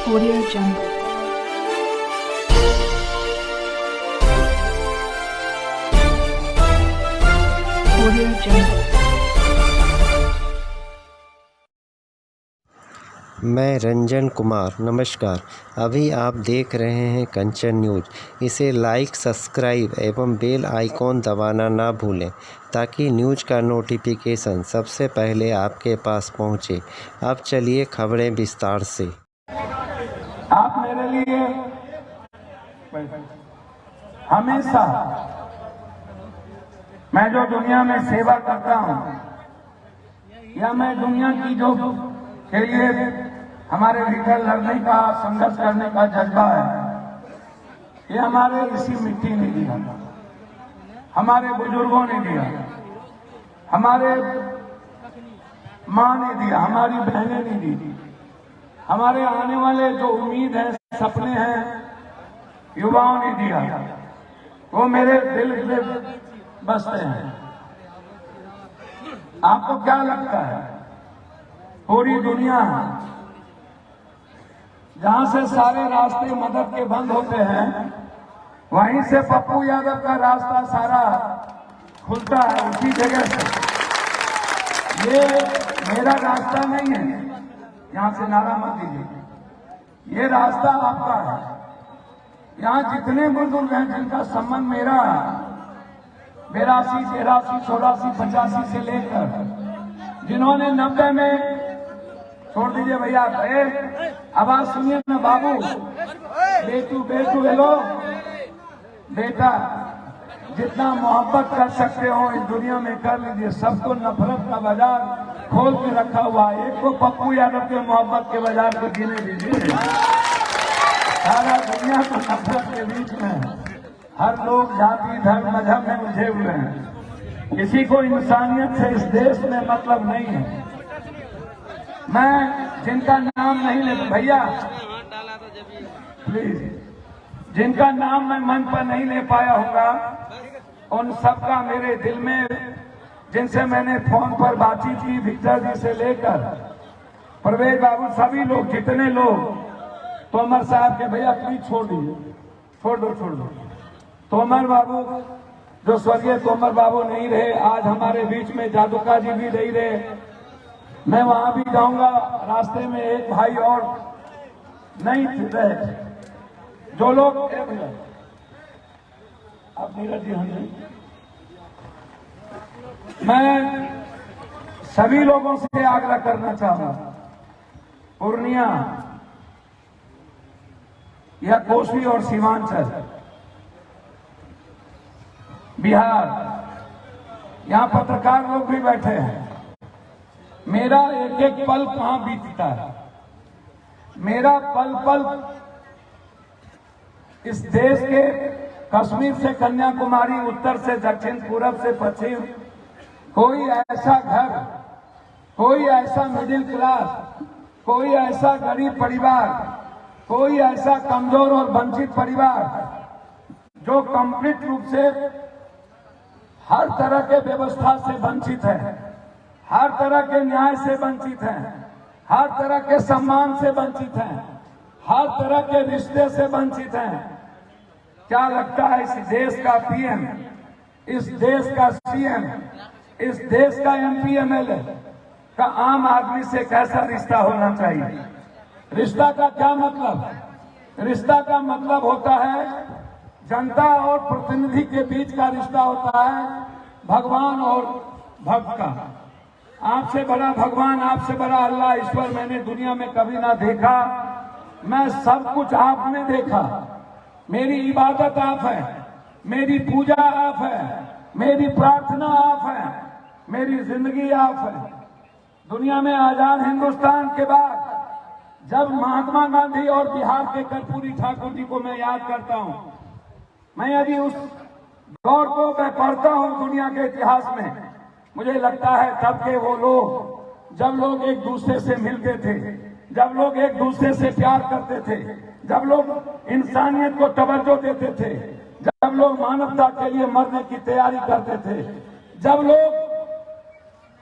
Audio Jungle. Audio Jungle. मैं रंजन कुमार। नमस्कार। अभी आप देख रहे हैं कंचन न्यूज। इसे लाइक, सब्सक्राइब एवं बेल आइकॉन दबाना ना भूलें ताकि न्यूज का नोटिफिकेशन सबसे पहले आपके पास पहुंचे। अब चलिए खबरें विस्तार से। आप मेरे लिए हमेशा, मैं जो दुनिया में सेवा करता हूं या मैं दुनिया की जो के लिए हमारे भीतर लड़ने का, संघर्ष करने का जज्बा है, ये हमारे इसी मिट्टी ने दिया, हमारे बुजुर्गों ने दिया, हमारे माँ ने दिया, हमारी बहनें ने दी, हमारे आने वाले जो उम्मीद है, सपने हैं, युवाओं ने दिया। वो मेरे दिल में बसते हैं। आपको क्या लगता है, पूरी दुनिया जहां से सारे रास्ते मदद के बंद होते हैं, वहीं से पप्पू यादव का रास्ता सारा खुलता है, उसी जगह से। ये मेरा रास्ता नहीं है, यहां से नारा मत दीजिए, ये रास्ता आपका है। यहां जितने बुजुर्ग हैं जिनका संबंध मेरा 82, 83, 84, 85 से लेकर जिन्होंने 90 में, छोड़ दीजिए भैया, आवाज सुनिए ना बाबू, बेटू हेलो बेटा, जितना मोहब्बत कर सकते हो इस दुनिया में कर लीजिए। सबको नफरत का बाजार खोल के रखा हुआ है, एक को पप्पू यादव के मोहब्बत के बाजार को जीने दीजिए। सारा दुनिया तो नफरत के बीच में है, हर लोग जाति, धर्म, मजहब में उलझे हुए हैं, किसी को इंसानियत से इस देश में मतलब नहीं है। मैं जिनका नाम नहीं ले, भैया प्लीज, जिनका नाम मैं मन पर नहीं ले पाया होगा, उन सबका मेरे दिल में, जिनसे मैंने फोन पर बातचीत की, विक्टर जी से लेकर प्रवेश बाबू, सभी लोग, जितने लोग, तोमर साहब के, भैया प्लीज छोड़ दीजिए, छोड़ दो। तोमर बाबू, जो स्वर्गीय तोमर बाबू नहीं रहे, आज हमारे बीच में जादुका जी भी नहीं रहे। मैं वहां भी जाऊंगा, रास्ते में एक भाई और नहीं रहे, जो लोग, अब नीरज जी, मैं सभी लोगों से आग्रह करना चाहूंगा, पूर्णिया या कोसी और सीमांचल, बिहार, यहां पत्रकार लोग भी बैठे हैं, मेरा एक एक पल कहां बीतता है, मेरा पल पल इस देश के कश्मीर से कन्याकुमारी, उत्तर से दक्षिण, पूरब से पश्चिम, कोई ऐसा घर, कोई ऐसा मिडिल क्लास, कोई ऐसा गरीब परिवार, कोई ऐसा कमजोर और वंचित परिवार जो कंप्लीट रूप से हर तरह के व्यवस्था से वंचित है, हर तरह के न्याय से वंचित हैं, हर तरह के सम्मान से वंचित हैं, हर तरह के रिश्ते से वंचित हैं। क्या लगता है इस देश का पीएम, इस देश का सीएम, इस देश का एमपी एमएलए का आम आदमी से कैसा रिश्ता होना चाहिए? रिश्ता का क्या मतलब? रिश्ता का मतलब होता है जनता और प्रतिनिधि के बीच का रिश्ता होता है, भगवान और भक्त का। आपसे बड़ा भगवान, आपसे बड़ा अल्लाह, ईश्वर मैंने दुनिया में कभी ना देखा। मैं सब कुछ आप में देखा। मेरी इबादत आप है, मेरी पूजा आप है, मेरी प्रार्थना आप है, मेरी जिंदगी आप है। दुनिया में आजाद हिंदुस्तान के बाद जब महात्मा गांधी और बिहार के कर्पूरी ठाकुर जी को मैं याद करता हूं, मैं यदि उस दौर को मैं पढ़ता हूं दुनिया के इतिहास में, मुझे लगता है तब के वो लोग, जब लोग एक दूसरे से मिलते थे, जब लोग एक दूसरे से प्यार करते थे, जब लोग इंसानियत को तवज्जो देते थे, जब लोग मानवता के लिए मरने की तैयारी करते थे, जब लोग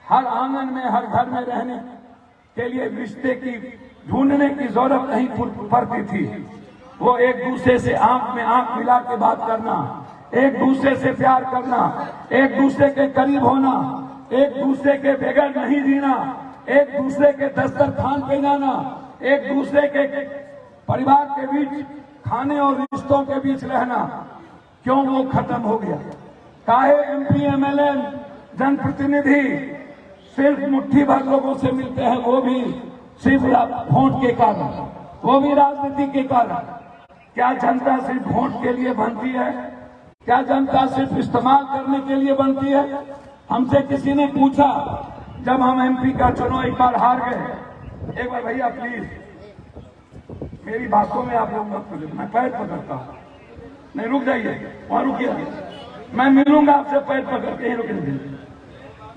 हर आंगन में, हर घर में रहने के लिए रिश्ते की ढूंढने की जरूरत नहीं पड़ती थी। वो एक दूसरे से आंख में आंख मिला के बात करना, एक दूसरे से प्यार करना, एक दूसरे के करीब होना, एक दूसरे के बगैर नहीं जीना, एक दूसरे के दस्तरखान पे जाना, एक दूसरे के परिवार के बीच खाने और रिश्तों के बीच रहना, क्यों वो खत्म हो गया? काहे MP MLA जनप्रतिनिधि सिर्फ मुट्ठी भर लोगों से मिलते हैं, वो भी सिर्फ वोट के कारण, वो भी राजनीति के कारण। क्या जनता सिर्फ वोट के लिए बनती है? क्या जनता सिर्फ इस्तेमाल करने के लिए बनती है? हमसे किसी ने पूछा, जब हम MP का चुनाव एक बार हार गए, एक बार भैया प्लीज मेरी बातों में आप लोग मत बोलिए, मैं पैर पकड़ता हूँ, नहीं रुक जाइए, वहां रुकिए, मैं मिलूंगा आपसे पैर पकड़ के ही रुकेंगे,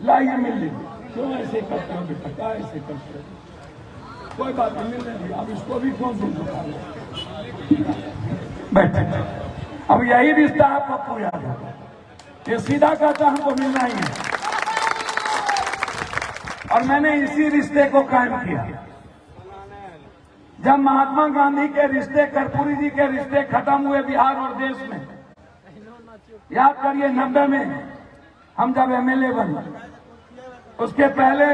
लाइए मिल लीजिए। क्यों ऐसे करते हो बेटा, क्या ऐसे करते हो? कोई बात नहीं, मिल रही, अब इसको भी कौन सुन सकता है? बैठे, अब यही रिश्ता है पप्पू यादव, ये सीधा कहता हमको मिलना ही है, और मैंने इसी रिश्ते को कायम किया। जब महात्मा गांधी के रिश्ते, कर्पूरी जी के रिश्ते खत्म हुए बिहार और देश में, याद करिए 90 में हम जब MLA बने, उसके पहले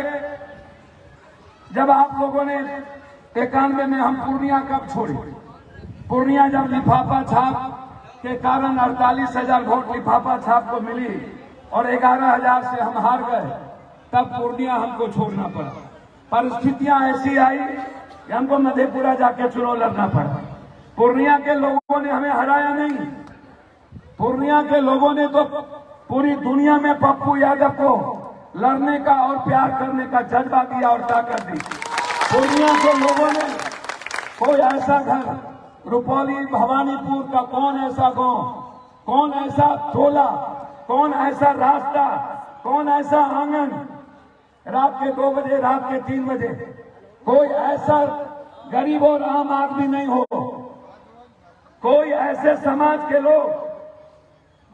जब आप लोगों ने 91 में हम पूर्णिया कब छोड़ी, पूर्णिया जब लिफाफा छाप के कारण 48,000 वोट लिफाफा छाप को मिली और 11,000 से हम हार गए, तब पूर्णिया हमको छोड़ना पड़ा। परिस्थितियां ऐसी आई कि हमको मधेपुरा जाके चुनाव लड़ना पड़ा। पूर्णिया के लोगों ने हमें हराया नहीं, पूर्णिया के लोगों ने तो पूरी दुनिया में पप्पू यादव को लड़ने का और प्यार करने का जज्बा दिया और ताकत दी। पूर्णिया के लोगों ने कोई ऐसा घर, रुपौली भवानीपुर का कौन ऐसा गांव, कौन ऐसा टोला, कौन ऐसा रास्ता, कौन ऐसा आंगन, रात के 2 बजे, रात के 3 बजे कोई ऐसा गरीब और आम आदमी नहीं हो, कोई ऐसे समाज के लोग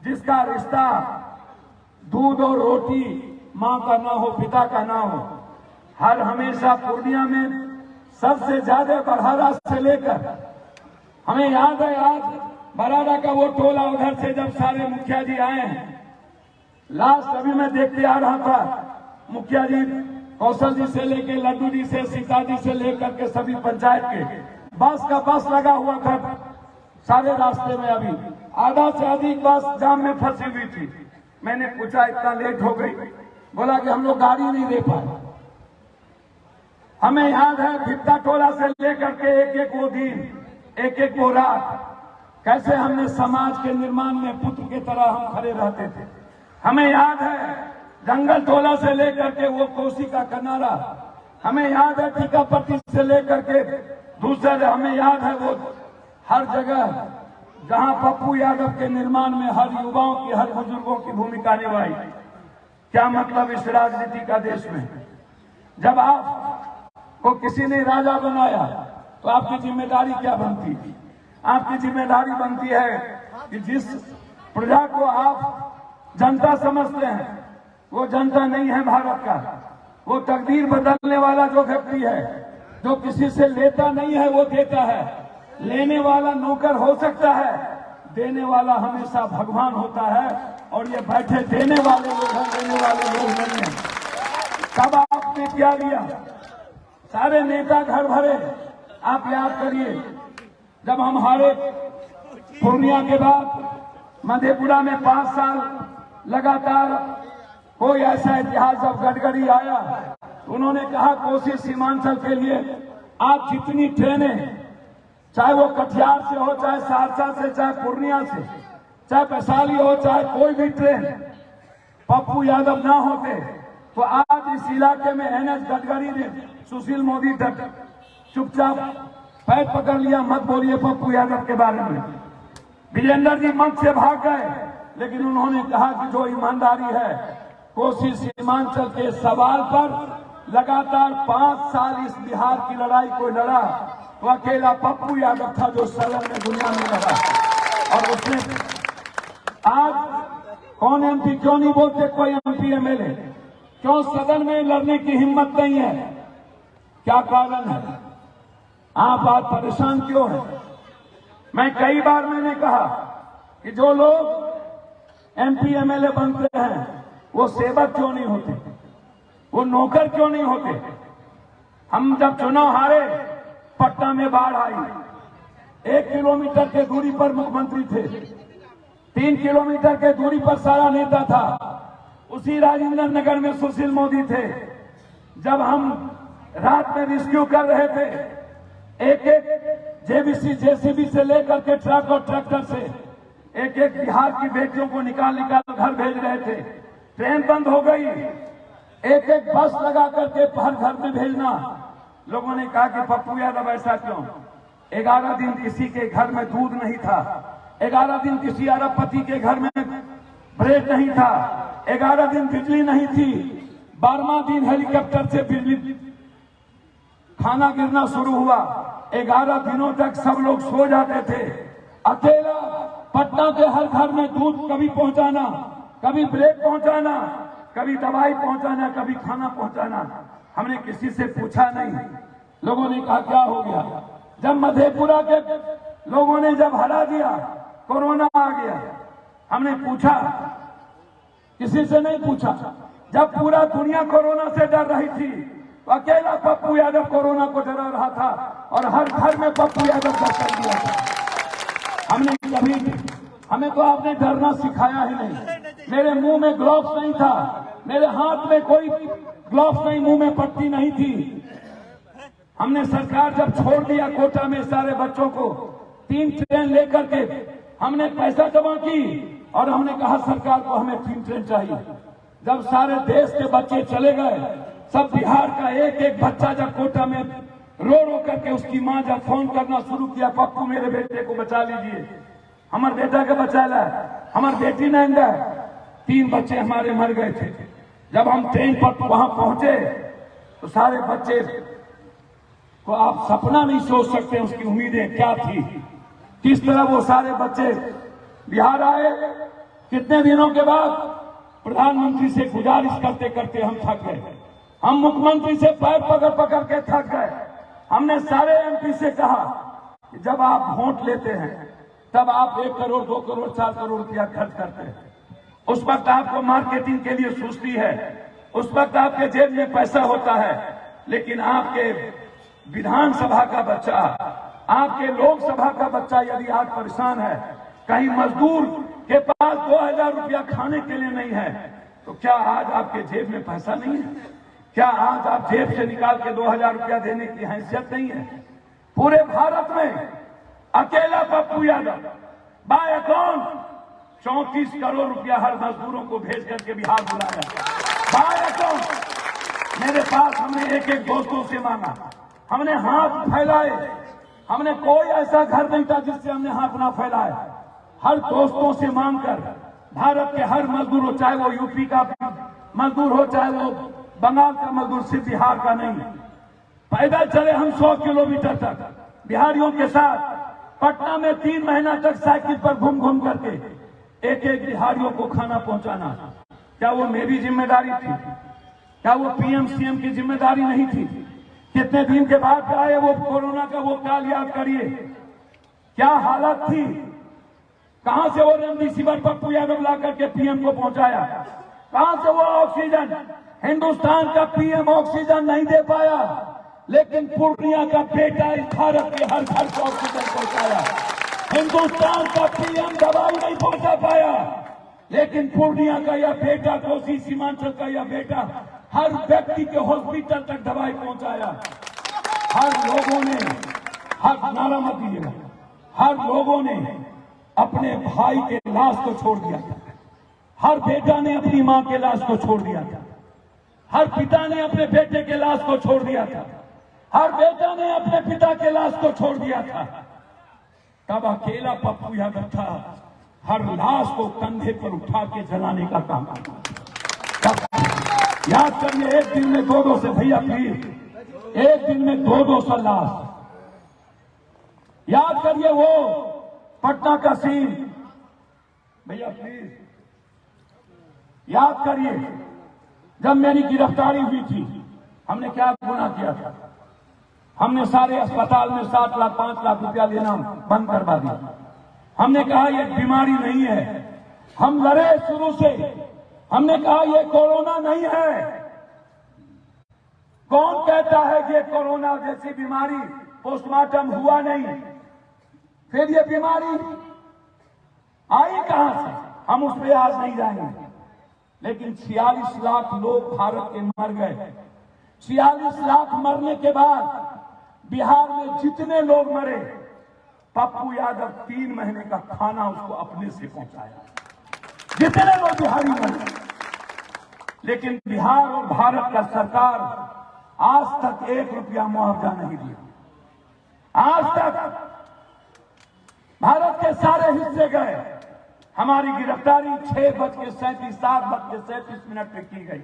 जिसका रिश्ता दूध और रोटी मां का ना हो, पिता का ना हो। हर हमेशा पूर्णिया में सबसे ज्यादा बरहारा से लेकर, हमें याद है आज बराड़ा का वो टोला उधर से जब सारे मुखिया जी आए हैं, लास्ट अभी मैं देखते आ रहा था, मुखिया जी कौशल जी से लेके लड्डू जी से, सीता जी से लेकर के सभी पंचायत के बस का बस लगा हुआ था सारे रास्ते में। अभी आधा से अधिक बस जाम में फंसी हुई थी। मैंने पूछा इतना लेट हो गई, बोला कि हम लोग गाड़ी नहीं दे पाए। हमें याद है भिट्टा टोला से लेकर के एक वो दिन, एक वो रात, कैसे हमने समाज के निर्माण में पुत्र की तरह हम खड़े रहते थे। हमें याद है जंगल टोला से लेकर के वो कोसी का किनारा, हमें याद है टीकापट्टी से लेकर के दूसरे, हमें याद है वो हर जगह जहां पप्पू यादव के निर्माण में हर युवाओं की, हर बुजुर्गों की भूमिका निभाई। क्या मतलब इस राजनीति का देश में? जब आपको किसी ने राजा बनाया तो आपकी जिम्मेदारी क्या बनती है? आपकी जिम्मेदारी बनती है कि जिस प्रजा को आप जनता समझते हैं वो जनता नहीं है भारत का, वो तकदीर बदलने वाला जो व्यक्ति है, जो किसी से लेता नहीं है वो देता है। लेने वाला नौकर हो सकता है, देने वाला हमेशा भगवान होता है, और ये बैठे देने वाले लोग हैं, देने वाले लोग नहीं हैं। तब आपने क्या दिया? सारे नेता घर भरे। आप याद करिए जब हम हारे पूर्णिया के बाद मधेपुरा में 5 साल लगातार कोई ऐसा इतिहास, जब गडकरी आया उन्होंने कहा कोसी सीमांचल के लिए आप जितनी ट्रेनें, चाहे वो कटिहार से हो, चाहे सहरसा से, चाहे पूर्णिया से, चाहे वैशाली हो, चाहे कोई भी ट्रेन, पप्पू यादव ना होते तो आज इस इलाके में NS गडकरी ने, सुशील मोदी तक चुपचाप पैर पकड़ लिया, मत बोलिए पप्पू यादव के बारे में। विजेंद्र जी मंच से भाग गए, लेकिन उन्होंने कहा कि जो ईमानदारी है, कोसी सीमांचल के सवाल पर लगातार 5 साल इस बिहार की लड़ाई को लड़ा तो अकेला पप्पू यादव था जो सदन में दुनिया में लड़ा। और उसने आज कौन MP क्यों नहीं बोलते, कोई MP MLA क्यों सदन में लड़ने की हिम्मत नहीं है? क्या कारण है? आप आज परेशान क्यों हैं? मैं कई बार मैंने कहा कि जो लोग एमपी एमएलए बनते हैं वो सेवक क्यों नहीं होते, वो नौकर क्यों नहीं होते। हम जब चुनाव हारे, पटना में बाढ़ आई, 1 किलोमीटर के दूरी पर मुख्यमंत्री थे, 3 किलोमीटर के दूरी पर सारा नेता था। उसी राजेंद्र नगर में सुशील मोदी थे। जब हम रात में रेस्क्यू कर रहे थे, एक एक जेसीबी से लेकर के ट्रक और ट्रैक्टर से एक एक बिहार की बेटियों को निकाल घर भेज रहे थे। ट्रेन बंद हो गई, एक एक बस लगा करके हर घर में भेजना। लोगों ने कहा कि पप्पू यादव ऐसा क्यों? 11 दिन किसी के घर में दूध नहीं था, 11 दिन किसी अरबपति के घर में ब्रेड नहीं था, 11 दिन बिजली नहीं थी, 12वां दिन हेलीकॉप्टर से बिजली खाना गिरना शुरू हुआ। 11 दिनों तक सब लोग सो जाते थे। अकेला पटना के हर घर में दूध कभी पहुंचाना, कभी ब्रेड पहुंचाना, कभी दवाई पहुंचाना, कभी खाना पहुंचाना। हमने किसी से पूछा नहीं। लोगों ने कहा क्या हो गया? जब मधेपुरा के लोगों ने जब हरा दिया, कोरोना आ गया, हमने पूछा? किसी से नहीं पूछा। जब पूरा दुनिया कोरोना से डर रही थी, अकेला पप्पू यादव कोरोना को डरा रहा था और हर घर में पप्पू यादव का कर दिया था। हमें तो आपने डरना सिखाया ही नहीं। मेरे मुंह में ग्लव्स नहीं था, मेरे हाथ में कोई ग्लव्स नहीं, मुंह में पट्टी नहीं थी। हमने सरकार जब छोड़ दिया कोटा में सारे बच्चों को, 3 ट्रेन लेकर के हमने पैसा जमा की और हमने कहा सरकार को हमें 3 ट्रेन चाहिए। जब सारे देश के बच्चे चले गए, सब बिहार का एक एक बच्चा जब कोटा में रो रो करके उसकी मां जब फोन करना शुरू किया, पप्पू मेरे बेटे को बचा लीजिए, हमारे बेटा के बचा ला, हमारी बेटी नहीं गए। 3 बच्चे हमारे मर गए थे। जब हम ट्रेन पर वहां पहुंचे तो सारे बच्चे को आप सपना नहीं सोच सकते उसकी उम्मीदें क्या थी। किस तरह वो सारे बच्चे बिहार आए। कितने दिनों के बाद प्रधानमंत्री से गुजारिश करते करते हम थक गए। हम मुख्यमंत्री से पैर पकड़ पकड़ के थक गए। हमने सारे एमपी से कहा कि जब आप वोट लेते हैं तब आप 1 करोड़ 2 करोड़ 4 करोड़ रुपया खर्च करते हैं। उस वक्त आपको मार्केटिंग के लिए सुस्ती है, उस वक्त आपके जेब में पैसा होता है। लेकिन आपके विधानसभा का बच्चा, आपके लोकसभा का बच्चा यदि आज परेशान है, कहीं मजदूर के पास 2000 रुपया खाने के लिए नहीं है, तो क्या आज आपके जेब में पैसा नहीं है? क्या आज आप जेब से निकाल के 2000 रुपया देने की हैसियत नहीं है? पूरे भारत में अकेला पप्पू यादव बाय अकाउंट 34 करोड़ रुपया हर मजदूरों को भेज करके बिहार बुलाया। बाय अकाउंट मेरे पास हमने एक एक दोस्तों से मांगा, हमने हाथ फैलाए, हमने कोई ऐसा घर नहीं था जिससे हमने हाथ ना फैलाए। हर दोस्तों से मांगकर भारत के हर मजदूर हो, चाहे वो यूपी का मजदूर हो, चाहे वो बंगाल का मजदूर, सिर्फ बिहार का नहीं, पैदल चले हम 100 किलोमीटर तक बिहारियों के साथ। पटना में 3 महीना तक साइकिल पर घूम घूम करके एक एक बिहारियों को खाना पहुंचाना। क्या वो मेरी जिम्मेदारी थी? क्या वो पीएम सीएम की जिम्मेदारी नहीं थी? कितने दिन के बाद आए वो कोरोना का वो काल, याद करिए क्या हालत थी। कहां से वो रेमडेसिविर पप्पू यादव ला करके पीएम को पहुंचाया? कहां से वो ऑक्सीजन? हिंदुस्तान का पीएम ऑक्सीजन नहीं दे पाया, लेकिन पूर्णिया का बेटा इस भारत के हर घर को ऑक्सीजन पहुंचाया। हिंदुस्तान का पीएम दवाई नहीं पहुंचा पाया, लेकिन पूर्णिया का यह बेटा, कोसी सीमांचल का यह बेटा हर व्यक्ति के हॉस्पिटल तक दवाई पहुंचाया। हर लोगों ने, हर नारा मत दीजिएगा, हर लोगों ने अपने भाई के लाश को छोड़ दिया था। हर बेटा ने अपनी मां के लाश को छोड़ दिया था। हर पिता ने अपने बेटे के लाश को छोड़ दिया था। हर बेटा ने अपने पिता के लाश को छोड़ दिया था। तब अकेला पप्पू यादव था, हर लाश को कंधे पर उठा के जलाने का काम करता। याद करिए, एक दिन में 2-2 से, भैया प्लीज, एक दिन में 2-2 सौ लाश। याद करिए वो पटना का सीन, भैया प्लीज याद करिए। जब मेरी गिरफ्तारी हुई थी, हमने क्या गुनाह किया था? हमने सारे अस्पताल में 7 लाख 5 लाख रुपया लेना बंद करवा दिया। हमने कहा ये बीमारी नहीं है। हम लड़े शुरू से। हमने कहा ये कोरोना नहीं है। कौन कहता है ये कोरोना जैसी बीमारी पोस्टमार्टम हुआ नहीं? फिर ये बीमारी आई कहां से? हम उस पर आज नहीं जाएंगे। लेकिन 46 लाख लोग भारत के मर गए। 46 लाख मरने के बाद बिहार में जितने लोग मरे, पप्पू यादव 3 महीने का खाना उसको अपने से पहुंचाया। जितने लोग बिहारी मरे, लेकिन बिहार और भारत का सरकार आज तक 1 रुपया मुआवजा नहीं दिया। आज तक भारत के सारे हिस्से गए। हमारी गिरफ्तारी 7:37 पे की गई।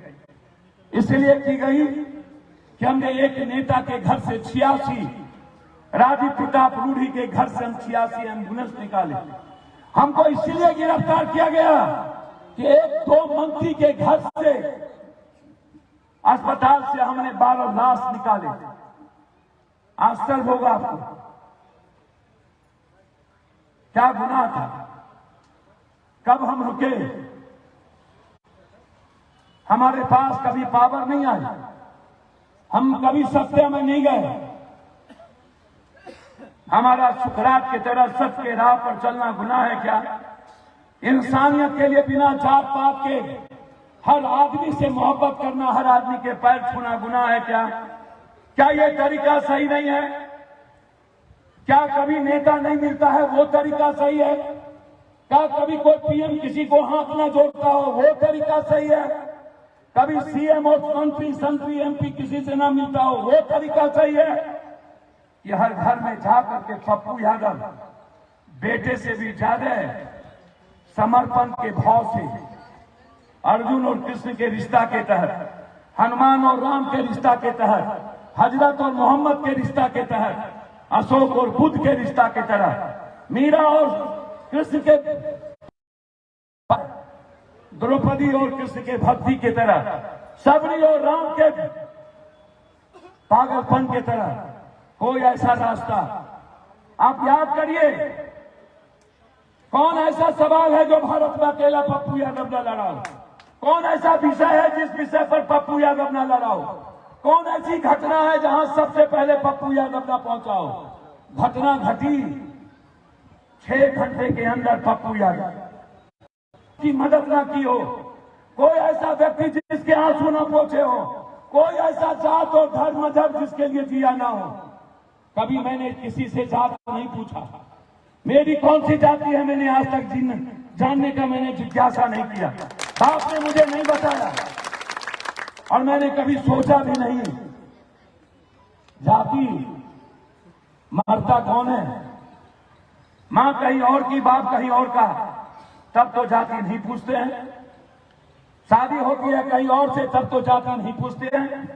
इसलिए की गई कि हमने एक नेता के घर से 86, राजीव प्रताप रूढ़ी के घर से हम 86 एम्बुलेंस निकाले। हमको इसलिए गिरफ्तार किया गया कि 1-2 मंत्री के घर से, अस्पताल से हमने 12 लाश निकाले। आश्चर्य होगा आपको, क्या गुनाह था? कब हम रुके? हमारे पास कभी पावर नहीं आई। हम कभी सत्य में नहीं गए। हमारा सुकरात की तरह सत्य के राह पर चलना गुनाह है क्या? इंसानियत के लिए बिना जात पात के हर आदमी से मोहब्बत करना, हर आदमी के पैर छूना गुनाह है क्या? क्या यह तरीका सही नहीं है? क्या कभी नेता नहीं मिलता है वो तरीका सही है? क्या कभी कोई पीएम किसी को हाथ न जोड़ता हो वो तरीका सही है? कभी सीएम और मंत्री एमपी किसी से ना मिलता हो वो तरीका सही है? कि हर घर में जाकर के पप्पू यादव बेटे से भी ज्यादा समर्पण के भाव से अर्जुन और कृष्ण के रिश्ता के तहत, हनुमान और राम के रिश्ता के तहत, हजरत और मोहम्मद के रिश्ता के तहत, अशोक और बुद्ध के रिश्ता के तरह, मीरा और कृष्ण के, द्रौपदी और कृष्ण के भक्ति के तरह, सबरी और राम के पागलपन के तरह कोई ऐसा रास्ता आप याद करिए। कौन ऐसा सवाल है जो भारत में अकेला पप्पू यादव न लड़ा हो? कौन ऐसा विषय है जिस विषय पर पप्पू यादव न लड़ा हो? कौन ऐसी घटना है जहां सबसे पहले पप्पू यादव न पहुंचा हो? घटना घटी 6 घंटे के अंदर पप्पू यादव की मदद न की हो। कोई ऐसा व्यक्ति जिसके आंसू न पहुंचे हो, कोई ऐसा जात और धर्म मजहब जिसके लिए जिया ना हो। कभी मैंने किसी से जात नहीं पूछा, मेरी कौन सी जाति है मैंने आज तक जानने का मैंने जिज्ञासा नहीं किया। बाप ने मुझे नहीं बताया और मैंने कभी सोचा भी नहीं। जाति मरता कौन है? मां कहीं और की, बाप कहीं और का, तब तो जाति नहीं पूछते हैं। शादी होती है कहीं और से, तब तो जाति नहीं पूछते हैं।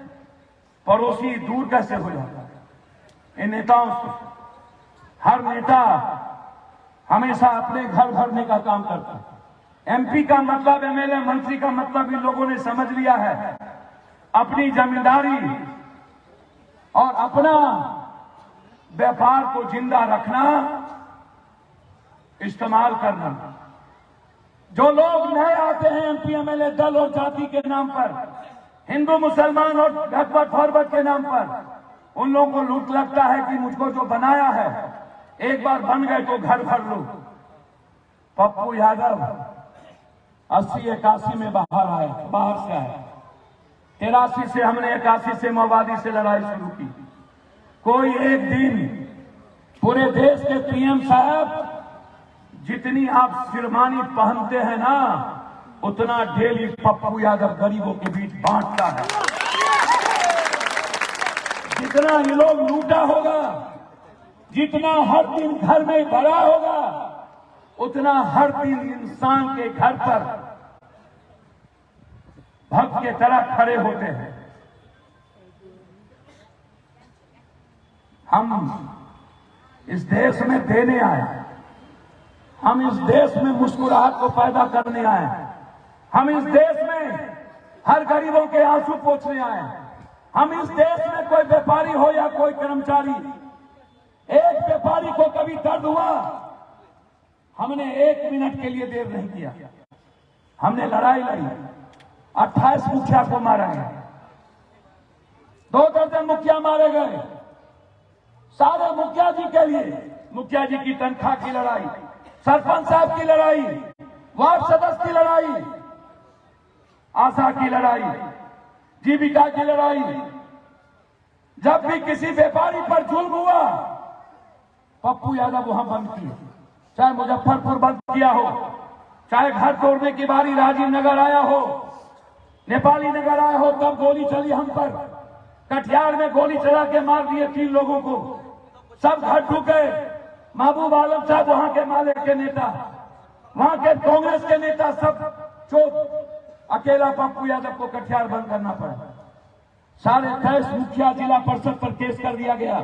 पड़ोसी दूर कैसे हो जाता है इन नेताओं से? हर नेता हमेशा अपने घर भरने का काम करता है। एमपी का मतलब, एमएलए मंत्री का मतलब इन लोगों ने समझ लिया है। अपनी जमींदारी और अपना व्यापार को जिंदा रखना, इस्तेमाल करना। जो लोग नए आते हैं एमपी एमएलए दल और जाति के नाम पर, हिंदू मुसलमान और बैकवर्ड फॉरवर्ड के नाम पर, उन लोगों को लूट लगता है कि मुझको जो बनाया है एक बार बन गए तो घर भर लो। पप्पू यादव 80-81 में बाहर से आए। 83 से हमने 81 से माओवादी से लड़ाई शुरू की। कोई एक दिन पूरे देश के पीएम साहब जितनी आप शिरमानी पहनते हैं ना, उतना डेली पप्पू यादव गरीबों के बीच बांटता है। जितना ये लोग लूटा होगा, जितना हर दिन घर में भरा होगा, उतना हर दिन इंसान के घर पर भक्त के तरह खड़े होते हैं। हम इस देश में देने आए, हम इस देश में मुस्कुराहट को पैदा करने आए, हम इस देश में हर गरीबों के आंसू पोंछने आए, हम इस देश में कोई व्यापारी हो या कोई कर्मचारी, एक व्यापारी को कभी दर्द हुआ, हमने 1 मिनट के लिए देर नहीं किया। हमने लड़ाई लड़ी, 28 मुखिया को मारा गया, 2 दर्जन मुखिया मारे गए। सारे मुखिया जी के लिए, मुखिया जी की तनख्वाह की लड़ाई, सरपंच साहब की लड़ाई, वार्ड सदस्य की लड़ाई, आशा की लड़ाई, जीविका की लड़ाई। जब भी किसी व्यापारी पर जुल्म हुआ, पप्पू यादव वहां बंद किए। चाहे मुजफ्फरपुर बंद किया हो, चाहे घर तोड़ने की बारी राजीव नगर आया हो, नेपाली नगर आया हो, तब गोली चली हम पर। कटिहार में गोली चला के मार दिए 3 लोगों को, सब घर ढुके। महबूब आलम साहब वहां के माले के नेता, वहां के कांग्रेस के नेता सब चोट। अकेला पप्पू यादव को कटिहार बंद करना पड़ा। सारे 23 मुखिया जिला परिषद पर केस कर दिया गया।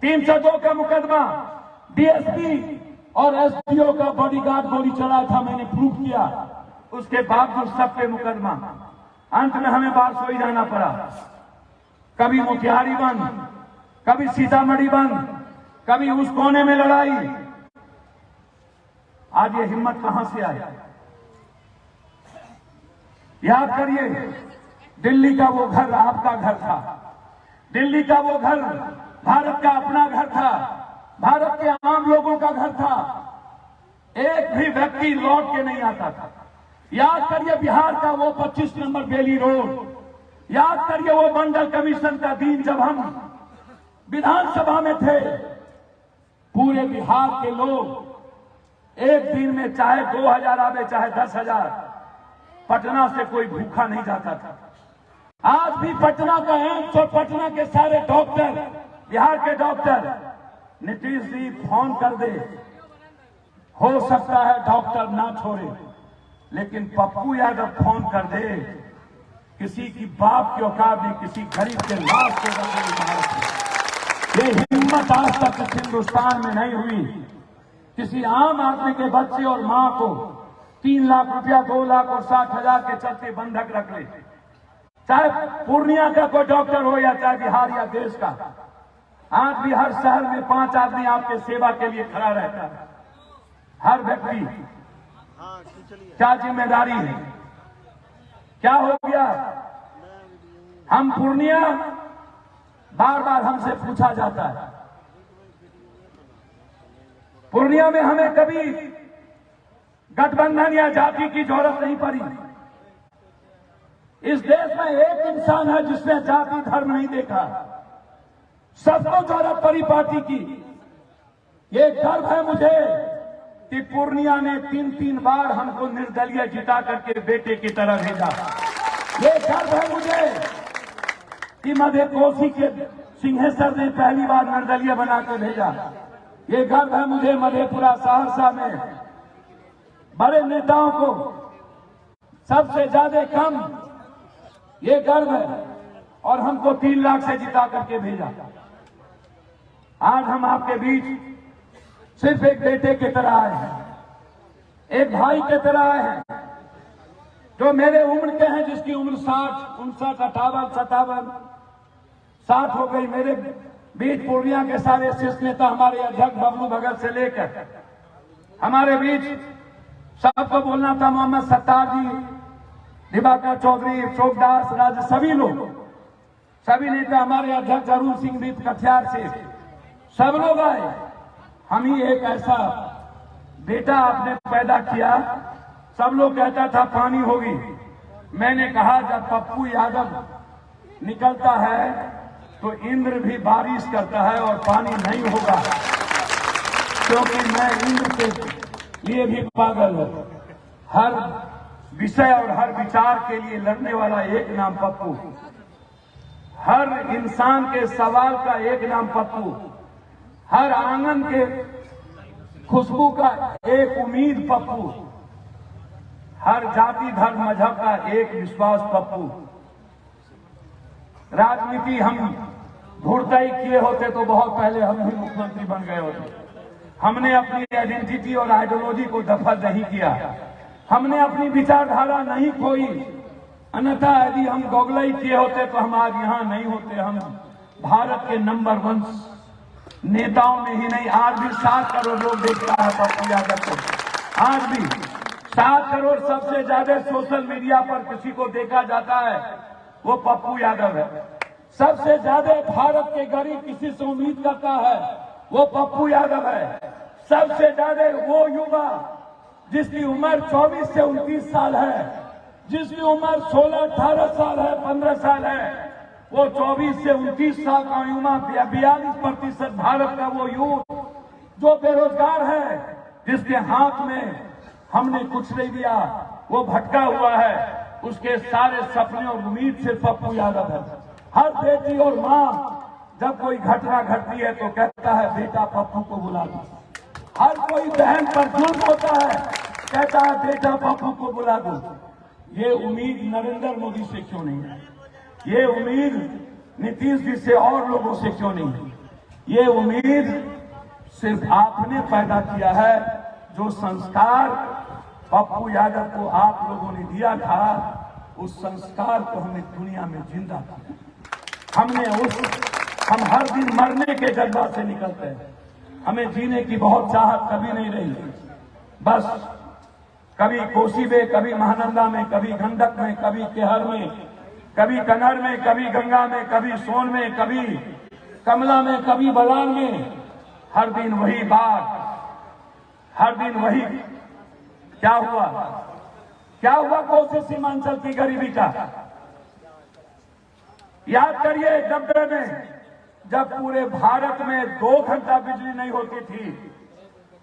302 का मुकदमा, डीएसपी और एसडीओ का बॉडीगार्ड गोली चलाया था, मैंने प्रूफ किया। उसके बावजूद सब पे मुकदमा। अंत में हमें बारसोई जाना पड़ा। कभी मोतिहारी बंद, कभी सीतामढ़ी बंद, कभी उस कोने में लड़ाई। आज ये हिम्मत कहां से आई? याद करिए, दिल्ली का वो घर आपका घर था, दिल्ली का वो घर भारत का अपना घर था, भारत के आम लोगों का घर था। एक भी व्यक्ति लौट के नहीं आता था। याद करिए बिहार का वो 25 नंबर बेली रोड, याद करिए वो मंडल कमीशन का दिन जब हम विधानसभा में थे। पूरे बिहार के लोग एक दिन में चाहे 2000 आवे चाहे 10,000, पटना से कोई भूखा नहीं जाता था। आज भी पटना का एम्स और पटना के सारे डॉक्टर, बिहार के डॉक्टर, नीतीश जी फोन कर दे, हो सकता है डॉक्टर ना छोड़े, लेकिन पप्पू यादव फोन कर दे, किसी की बाप की औकात नहीं, किसी गरीब के लाश को रखे। ये हिम्मत आज तक इस हिंदुस्तान में नहीं हुई। किसी आम आदमी के बच्चे और मां को 3 लाख रुपया, 2 लाख और 60,000 के चलते बंधक रख ले। चाहे पूर्णिया का कोई डॉक्टर हो या चाहे बिहार या देश का, आज भी हर शहर में 5 आदमी आपके सेवा के लिए खड़ा रहता है। हर व्यक्ति, क्या जिम्मेदारी है? क्या हो गया? हम पूर्णिया, बार बार हमसे पूछा जाता है, पूर्णिया में हमें कभी गठबंधन या जाति की जरूरत नहीं पड़ी। इस देश में एक इंसान है जिसने जाति धर्म नहीं देखा, सबको जरूरत पड़ी पार्टी की। ये गर्व है मुझे कि पूर्णिया ने 3 बार हमको निर्दलीय जिता करके बेटे की तरह भेजा। ये गर्व है मुझे कि मध्य कोसी के सिंहेश्वर ने पहली बार निर्दलीय बनाकर भेजा। ये गर्व है मुझे मधेपुरा सहरसा में बड़े नेताओं को सबसे ज्यादा कम, ये गर्व है। और हमको 3 लाख से जिता करके भेजा। आज हम आपके बीच सिर्फ एक बेटे की तरह आए हैं, एक भाई की तरह आए हैं, जो मेरे उम्र के हैं, जिसकी उम्र 60, 59, 58, 57, 60 हो गई। मेरे बीच पूर्णिया के सारे शीर्ष नेता, हमारे अध्यक्ष बबलू भगत से लेकर हमारे बीच सबको बोलना था, मोहम्मद सत्तार जी, दिवाकर चौधरी, अशोकदास राज, सभी लोग, सभी नेता, हमारे अध्यक्ष अरुण सिंह भी कटिहार से, सब लोग आए। हम ही एक ऐसा बेटा आपने पैदा किया, सब लोग कहता था पानी होगी। मैंने कहा जब पप्पू यादव निकलता है तो इंद्र भी बारिश करता है और पानी नहीं होगा, क्योंकि मैं इंद्र के लिए भी पागल हूं। हर विषय और हर विचार के लिए लड़ने वाला एक नाम पप्पू, हर इंसान के सवाल का एक नाम पप्पू, हर आंगन के खुशबू का एक उम्मीद पप्पू, हर जाति धर्म मजहब का एक विश्वास पप्पू। राजनीति हम ढूंढते ही किए होते तो बहुत पहले हम भी मुख्यमंत्री बन गए होते। हमने अपनी आइडेंटिटी और आइडियोलॉजी को दफन नहीं किया, हमने अपनी विचारधारा नहीं खोई। अन्यथा यदि हम गोगलई किए होते तो हम आज यहाँ नहीं होते। हम भारत के नंबर 1 नेताओं में ही नहीं, आज भी 7 करोड़ लोग देखता है पप्पू यादव को। आज भी 7 करोड़ सबसे ज्यादा सोशल मीडिया पर किसी को देखा जाता है वो पप्पू यादव है। सबसे ज्यादा भारत के गरीब किसी से उम्मीद करता है वो पप्पू यादव है। सबसे ज्यादा वो युवा जिसकी उम्र 24 से 29 साल है, जिसकी उम्र 16, 18 साल है, 15 साल है, वो 24 से 29 साल का युवा 42% भारत का वो यूथ जो बेरोजगार है, जिसके हाथ में हमने कुछ नहीं दिया, वो भटका हुआ है, उसके सारे सपने और उम्मीद से पप्पू यादव है। हर बेटी और माँ जब कोई घटना घटती है तो कहता है बेटा पप्पू को बुला दो। हर कोई बहन पर जुल्म होता है, कहता है बेटा पप्पू को बुला दो। ये उम्मीद नरेंद्र मोदी से क्यों नहीं है? ये उम्मीद नीतीश जी से और लोगों से क्यों नहीं है? ये उम्मीद सिर्फ आपने पैदा किया है। जो संस्कार पप्पू यादव को आप लोगों ने दिया था, उस संस्कार को हमने दुनिया में जिंदा किया। हम हर दिन मरने के जज्बात से निकलते हैं। हमें जीने की बहुत चाहत कभी नहीं रही। बस कभी कोसी में, कभी महानंदा में, कभी गंडक में, कभी केहर में, कभी कन्नड़ में, कभी गंगा में, कभी सोन में, कभी कमला में, कभी बलान में। हर दिन वही बात, हर दिन वही। क्या हुआ कोसी सीमांचल की गरीबी का? याद करिए 90 में जब पूरे भारत में 2 घंटा बिजली नहीं होती थी,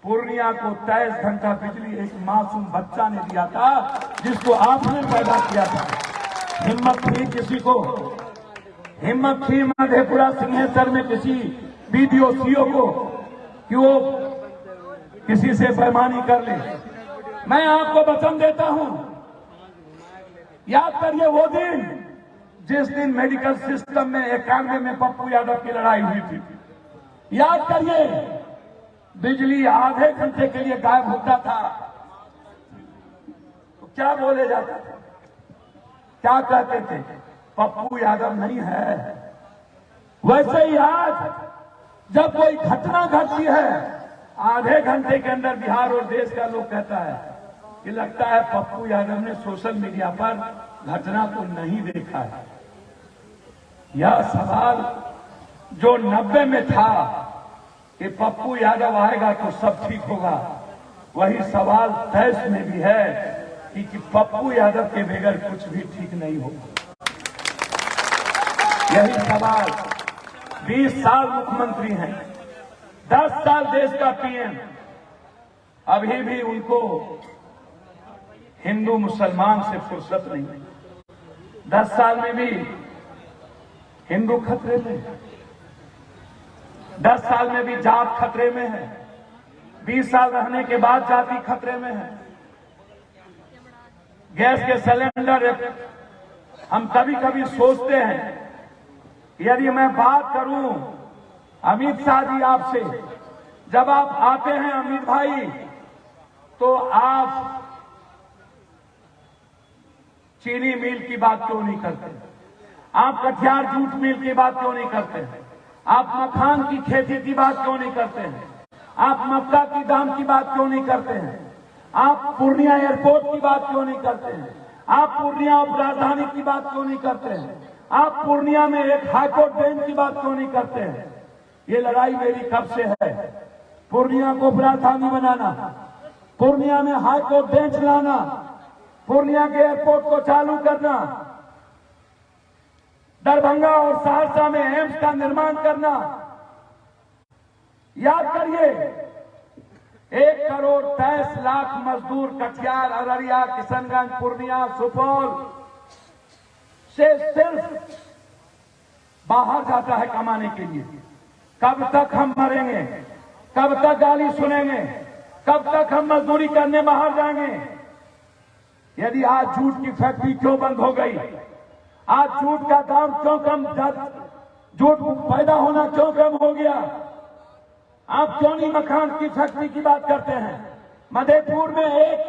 पूर्णिया को 23 घंटा बिजली एक मासूम बच्चा ने दिया था, जिसको आपने पैदा किया था। हिम्मत थी किसी को, हिम्मत थी मधेपुरा सिंहेश्वर में किसी बीडीओ सीओ को कि वो किसी से बेईमानी कर ले? मैं आपको वचन देता हूं, याद करिए वो दिन जिस दिन मेडिकल सिस्टम में 91 में पप्पू यादव की लड़ाई हुई थी। याद करिए बिजली आधे घंटे के लिए गायब होता था तो क्या बोले जाते थे, क्या कहते थे? पप्पू यादव नहीं है। वैसे ही आज जब कोई घटना घटती है, आधे घंटे के अंदर बिहार और देश का लोग कहता है कि लगता है पप्पू यादव ने सोशल मीडिया पर घटना को नहीं देखा है। यह सवाल जो 90 में था कि पप्पू यादव आएगा तो सब ठीक होगा, वही सवाल 23 में भी है कि पप्पू यादव के बगैर कुछ भी ठीक नहीं होगा। यही सवाल 20 साल मुख्यमंत्री हैं, 10 साल देश का पीएम, अभी भी उनको हिंदू मुसलमान से फुर्सत नहीं। 10 साल में भी हिंदू खतरे में है, 10 साल में भी जात खतरे में है, 20 साल रहने के बाद जाति खतरे में है। गैस के सिलेंडर, हम कभी कभी सोचते हैं, यदि मैं बात करूं अमित शाह जी आपसे, जब आप आते हैं अमित भाई तो आप चीनी मिल की बात क्यों नहीं करते? आप कटिहार जूट मिल की बात क्यों नहीं करते हैं? आप मखान की खेती की बात क्यों नहीं करते हैं? आप मक्का की दाम की बात क्यों नहीं करते हैं? आप पूर्णिया एयरपोर्ट की बात क्यों नहीं करते हैं? आप पूर्णिया उप राजधानी की बात क्यों नहीं करते हैं? आप पूर्णिया में एक हाईकोर्ट बेंच की बात क्यों नहीं करते हैं? ये लड़ाई मेरी कब से है। पूर्णिया को उप राजधानी बनाना, पूर्णिया में हाईकोर्ट बेंच लाना, पूर्णिया के एयरपोर्ट को चालू करना, दरभंगा और सहरसा में एम्स का निर्माण करना। याद करिए 1,23,00,000 मजदूर कटिहार, अररिया, किशनगंज, पूर्णिया, सुपौल से सिर्फ बाहर जाता है कमाने के लिए। कब तक हम मरेंगे? कब तक गाली सुनेंगे? कब तक हम मजदूरी करने बाहर जाएंगे? यदि आज जूट की फैक्ट्री क्यों बंद हो गई? आज जूट का दाम क्यों कम, जूट पैदा होना क्यों कम हो गया? आप क्यों नहीं मखान की फैक्ट्री की बात करते हैं? मधेपुर में एक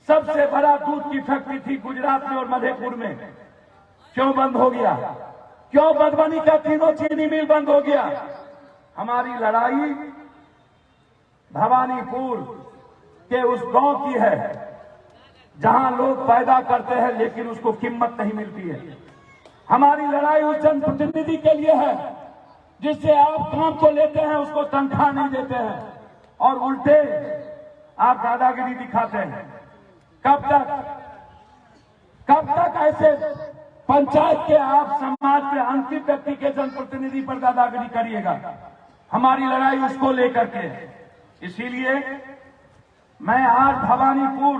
सबसे बड़ा दूध की फैक्ट्री थी गुजरात में और मधेपुर में, क्यों बंद हो गया? क्यों मधुबनी का तीनों चीनी मिल बंद हो गया? हमारी लड़ाई भवानीपुर के उस गांव की है जहां लोग पैदा करते हैं लेकिन उसको कीमत नहीं मिलती है। हमारी लड़ाई उस जनप्रतिनिधि के लिए है जिससे आप काम को लेते हैं, उसको तनख्वाह नहीं देते हैं और उल्टे आप दादागिरी दिखाते हैं। कब तक ऐसे पंचायत के आप समाज के अंतिम व्यक्ति के जनप्रतिनिधि पर दादागिरी करिएगा? हमारी लड़ाई उसको लेकर के। इसीलिए मैं आज भवानीपुर,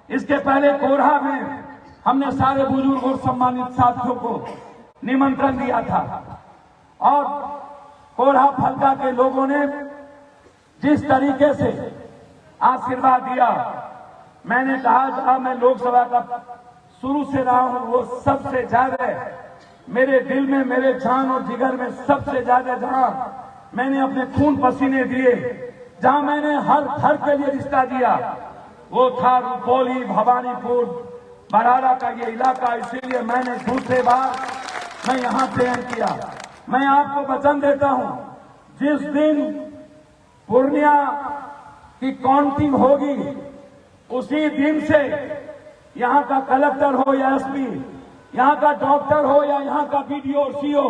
इसके पहले कोरहा में हमने सारे बुजुर्ग और सम्मानित साथियों को निमंत्रण दिया था और कोरहा फलका के लोगों ने जिस तरीके से आशीर्वाद दिया, मैंने कहा जहां मैं लोकसभा का शुरू से रहा हूं वो सबसे ज्यादा मेरे दिल में, मेरे जान और जिगर में सबसे ज्यादा जहां मैंने अपने खून पसीने दिए, जहां मैंने हर घर के लिए रिश्ता दिया, वो था रुपौली, भवानीपुर, बराड़ा का ये इलाका। इसीलिए मैंने दूसरे बार मैं यहां चयन किया। मैं आपको वचन देता हूं, जिस दिन पूर्णिया की काउंटिंग होगी उसी दिन से यहां का कलेक्टर हो या एसपी, यहां का डॉक्टर हो या यहां का बीडीओ और सीओ,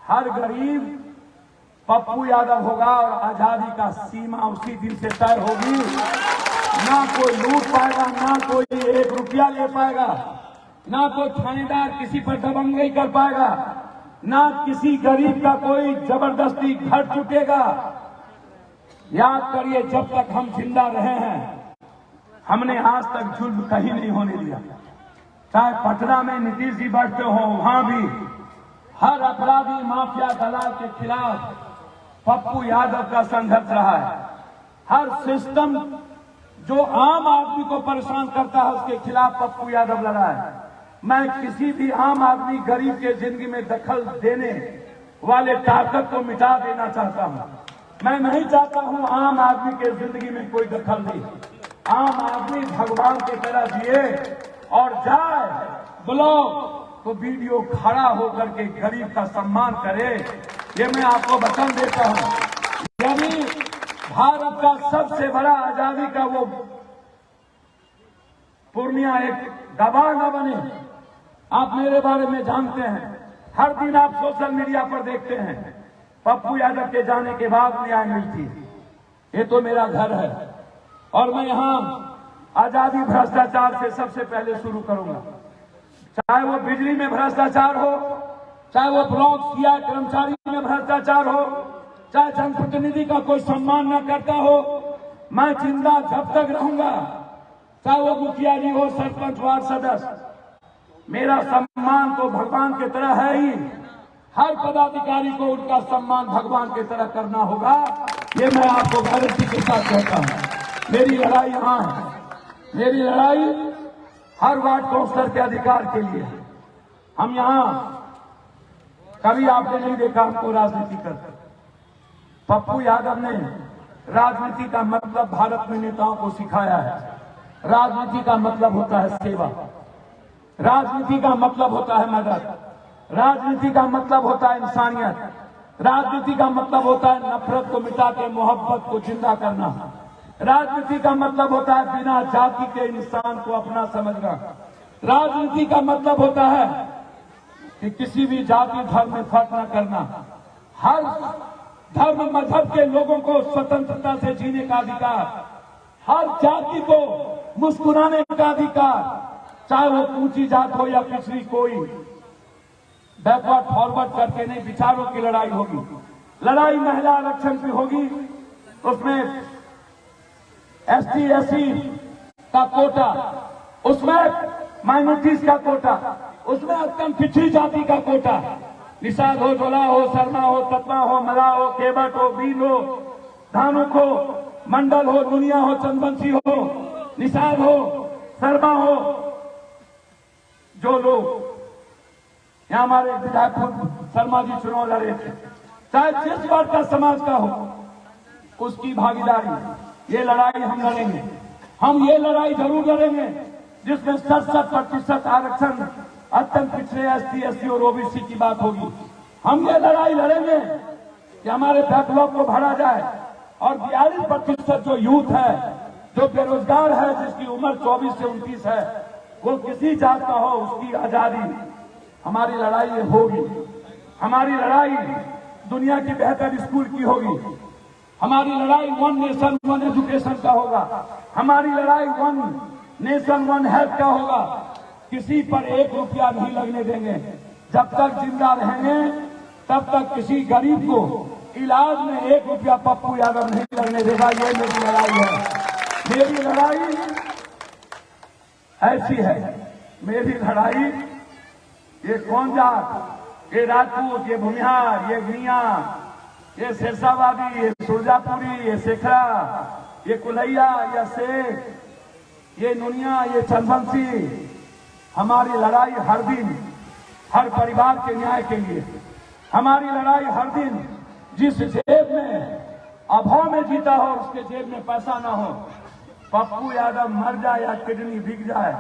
हर गरीब पप्पू यादव होगा और आजादी का सीमा उसी दिन से तय होगी। ना कोई लूट पाएगा, ना कोई 1 रुपया ले पाएगा, ना कोई थानेदार किसी पर दबंगई कर पाएगा, ना किसी गरीब का कोई जबरदस्ती घर चुकेगा। याद करिए, जब तक हम जिंदा रहे हैं हमने आज तक जुल्म कहीं नहीं होने दिया। चाहे पटना में नीतीश जी बैठते हो, वहां भी हर अपराधी माफिया दलाल के खिलाफ पप्पू यादव का संघर्ष रहा है। हर सिस्टम जो आम आदमी को परेशान करता है उसके खिलाफ पप्पू यादव लड़ा है। मैं किसी भी आम आदमी गरीब के जिंदगी में दखल देने वाले ताकत को मिटा देना चाहता हूं। मैं नहीं चाहता हूं आम आदमी के जिंदगी में कोई दखल दे। आम आदमी भगवान की तरह जिए और जाए ब्लॉक तो वीडियो खड़ा होकर के गरीब का सम्मान करे। ये मैं आपको वचन देता हूं। यदि भारत का सबसे बड़ा आजादी का वो पूर्णिया एक गवाह न बने। आप मेरे बारे में जानते हैं, हर दिन आप सोशल मीडिया पर देखते हैं पप्पू यादव के जाने के बाद न्याय मिलती। ये तो मेरा घर है और मैं यहां आजादी भ्रष्टाचार से सबसे पहले शुरू करूंगा। चाहे वो बिजली में भ्रष्टाचार हो, चाहे वो ब्लॉक सीआई कर्मचारी में भ्रष्टाचार हो, चाहे जनप्रतिनिधि का कोई सम्मान न करता हो, मैं जिंदा जब तक रहूंगा, चाहे वो मुखिया जी हो, सरपंच, वार्ड सदस्य, मेरा सम्मान तो भगवान की तरह है ही। हर पदाधिकारी को उनका सम्मान भगवान की तरह करना होगा। ये मैं आपको गारंटी के साथ कहता हूं। मेरी लड़ाई यहां है, मेरी लड़ाई हर वार्ड काउंसलर के अधिकार के लिए। हम यहां कभी आपने नहीं देखा हमको राजनीति करते। पप्पू यादव ने राजनीति का मतलब भारत में नेताओं को सिखाया है। राजनीति का मतलब होता है सेवा, राजनीति का मतलब होता है मदद, राजनीति का मतलब होता है इंसानियत, राजनीति का मतलब होता है नफरत को मिटा के मोहब्बत को जिंदा करना, राजनीति का मतलब होता है बिना जाति के इंसान को अपना समझना, राजनीति का मतलब होता है कि किसी भी जाति धर्म में फर्क न करना, हर धर्म मजहब के लोगों को स्वतंत्रता से जीने का अधिकार, हर जाति को मुस्कुराने का अधिकार, चाहे वो ऊंची जात हो या पिछड़ी, कोई बैकवर्ड फॉरवर्ड करके नहीं। विचारों की लड़ाई होगी, लड़ाई महिला आरक्षण की होगी, उसमें एसटी एससी का कोटा, उसमें माइनॉरिटीज का कोटा, उसमें अत्यंत पिछड़ी जाति का कोटा, निषाद हो, जोला हो, शर्मा हो, तत्वा हो, मला हो, केवट हो, बीन हो, धानुक हो, मंडल हो, दुनिया हो, चंदवंशी हो, निषाद हो, शर्मा हो, जो लोग यहाँ हमारे विधायक शर्मा जी चुनाव लड़े थे, चाहे जिस वर्ग का समाज का हो, उसकी भागीदारी, ये लड़ाई हम लड़ेंगे। हम ये लड़ाई जरूर लड़ेंगे जिसमें 67% आरक्षण अत्यंत पिछड़े ST SC और OBC की बात होगी। हम ये लड़ाई लड़ेंगे कि हमारे बैकलॉग को भरा जाए और 42% जो यूथ है, जो बेरोजगार है, जिसकी उम्र 24 से 29 है, वो किसी जात का हो, उसकी आजादी। हमारी लड़ाई ये होगी। हमारी लड़ाई दुनिया की बेहतर स्कूल की होगी। हमारी लड़ाई 1 नेशन 1 एजुकेशन का होगा। हमारी लड़ाई 1 नेशन 1 हेल्थ का होगा। किसी पर 1 रुपया नहीं लगने देंगे। जब तक जिंदा रहेंगे तब तक किसी गरीब को इलाज में 1 रुपया पप्पू यादव नहीं लगने देगा। ये मेरी लड़ाई है। मेरी लड़ाई ऐसी है। मेरी लड़ाई ये कौन जात, ये राजपूत, ये भूमिहार, ये गुनिया, ये शेरशाबादी, ये सुरजापुरी, ये शेखरा, ये कुलैया, ये शेख, ये नुनिया, ये चंदवंशी। हमारी लड़ाई हर दिन हर परिवार के न्याय के लिए। हमारी लड़ाई हर दिन जिस जेब में अभाव में जीता हो, उसके जेब में पैसा ना हो, पप्पू यादव मर जाए या किडनी बिक जाए,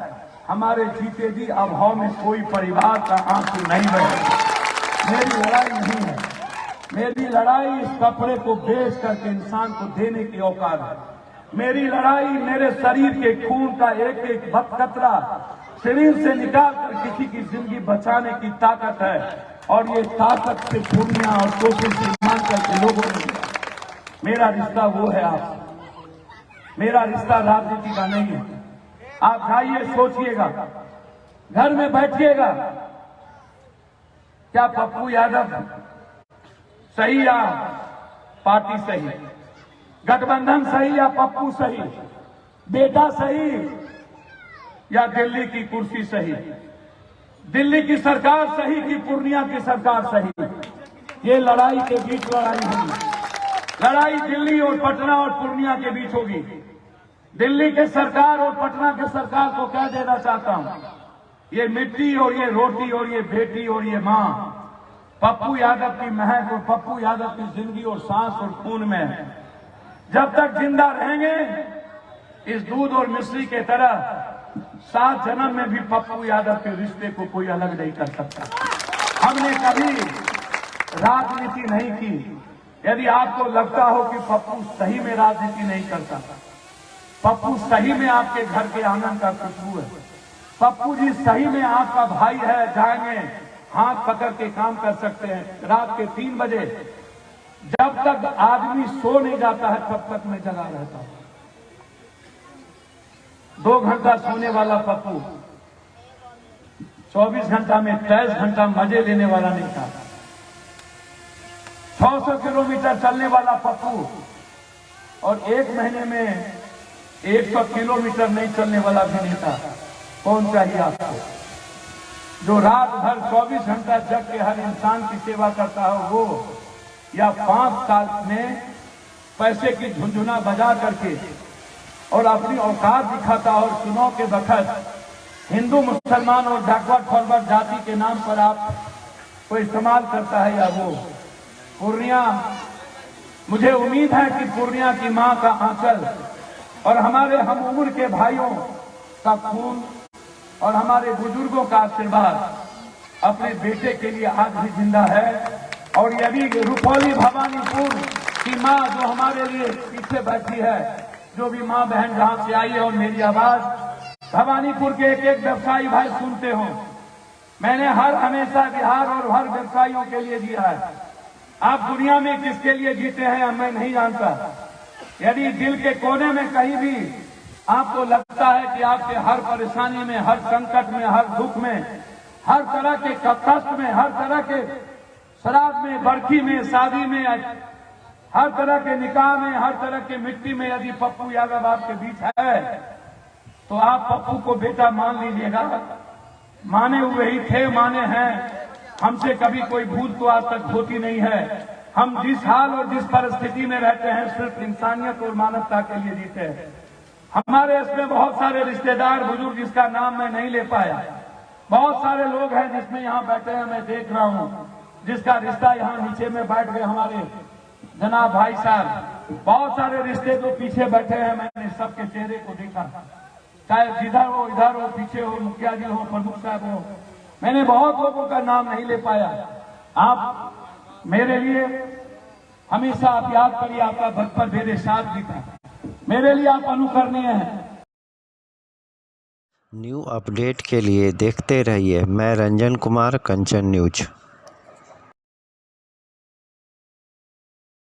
हमारे जीते जी अभाव में कोई परिवार का आंसू नहीं बहे। मेरी लड़ाई नहीं है। मेरी लड़ाई इस कपड़े को बेच करके इंसान को देने की औकात है। मेरी लड़ाई मेरे शरीर के खून का एक एक कतरा शरीर से निकाल कर किसी की जिंदगी बचाने की ताकत है। और ये ताकत से पूर्णिया और कोशिश सीमांचल के लोगों ने दिया। मेरा रिश्ता वो है आपसे। मेरा रिश्ता राजनीति का नहीं है। आप जाइए, सोचिएगा, घर में बैठिएगा, क्या पप्पू यादव सही या पार्टी सही, गठबंधन सही या पप्पू सही, बेटा सही या दिल्ली की कुर्सी सही, दिल्ली की सरकार सही कि पूर्णिया की सरकार सही? ये लड़ाई के बीच लड़ाई होगी। लड़ाई दिल्ली और पटना और पूर्णिया के बीच होगी। दिल्ली के सरकार और पटना के सरकार को कह देना चाहता हूं, ये मिट्टी और ये रोटी और ये बेटी और ये मां पप्पू यादव की महक और पप्पू यादव की जिंदगी और सांस और खून में है। जब तक जिंदा रहेंगे इस दूध और मिश्री के तरह 7 जन्म में भी पप्पू यादव के रिश्ते को कोई अलग नहीं कर सकता। हमने कभी राजनीति नहीं की। यदि आपको लगता हो कि पप्पू सही में राजनीति नहीं करता, पप्पू सही में आपके घर के आंगन का खुशबू है, पप्पू जी सही में आपका भाई है, जाएंगे हाथ पकड़ के काम कर सकते हैं। रात के 3 बजे जब तक आदमी सो नहीं जाता है तब तक मैं जगा रहता हूं। 2 घंटा सोने वाला पप्पू 24 घंटा में 23 घंटा मजे लेने वाला नहीं था। 600 किलोमीटर चलने वाला पप्पू और 1 महीने में 100 किलोमीटर नहीं चलने वाला भी नहीं था। कौन चाहिए आपको? जो रात भर 24 घंटा जग के हर इंसान की सेवा करता हो वो, या 5 साल में पैसे की झुंझुना बजा करके और अपनी औकात दिखाता और चुनाव के वक्त हिंदू मुसलमान और बैकवर्ड फॉरवर्ड जाति के नाम पर आप को इस्तेमाल करता है, या वो पूर्णिया। मुझे उम्मीद है कि पूर्णिया की मां का आंचल और हमारे हम उम्र के भाइयों का खून और हमारे बुजुर्गों का आशीर्वाद अपने बेटे के लिए आज भी जिंदा है। और यदि रुपौली भवानीपुर की मां जो हमारे लिए पीछे बैठी है, जो भी मां बहन जहां से आई है और मेरी आवाज भवानीपुर के एक एक व्यवसायी भाई सुनते हो, मैंने हमेशा बिहार और हर व्यवसायियों के लिए दिया है। आप दुनिया में किसके लिए जीते हैं मैं नहीं जानता। यदि दिल के कोने में कहीं भी आपको लगता है कि आपके हर परेशानी में, हर संकट में, हर दुख में, हर तरह के कष्ट में, हर तरह के श्राद्ध में, बरखी में, शादी में, हर तरह के निकाह में, हर तरह के मिट्टी में यदि पप्पू यादव आपके बीच है तो आप पप्पू को बेटा मान लीजिएगा। माने हुए ही थे, माने हैं। हमसे कभी कोई भूल तो आज तक होती नहीं है। हम जिस हाल और जिस परिस्थिति में रहते हैं सिर्फ इंसानियत और मानवता के लिए जीते हैं। हमारे इसमें बहुत सारे रिश्तेदार बुजुर्ग जिसका नाम मैं नहीं ले पाया, बहुत सारे लोग हैं जिसमें यहाँ बैठे हैं, मैं देख रहा हूँ, जिसका रिश्ता यहाँ नीचे में बैठ गए हमारे जनाब भाई साहब बहुत सारे रिश्ते जो पीछे बैठे हैं, मैंने सबके चेहरे को देखा, चाहे जिधर हो इधर हो, पीछे हो, मुखिया जी हो, प्रमुख साहब हो, मैंने बहुत लोगों का नाम नहीं ले पाया। आप मेरे लिए हमेशा आप याद करिए, आपका बचपन मेरे साथ भी था, मेरे लिए आप अनुकरणीय हैं। न्यू अपडेट के लिए देखते रहिए मैं रंजन कुमार कंचन न्यूज।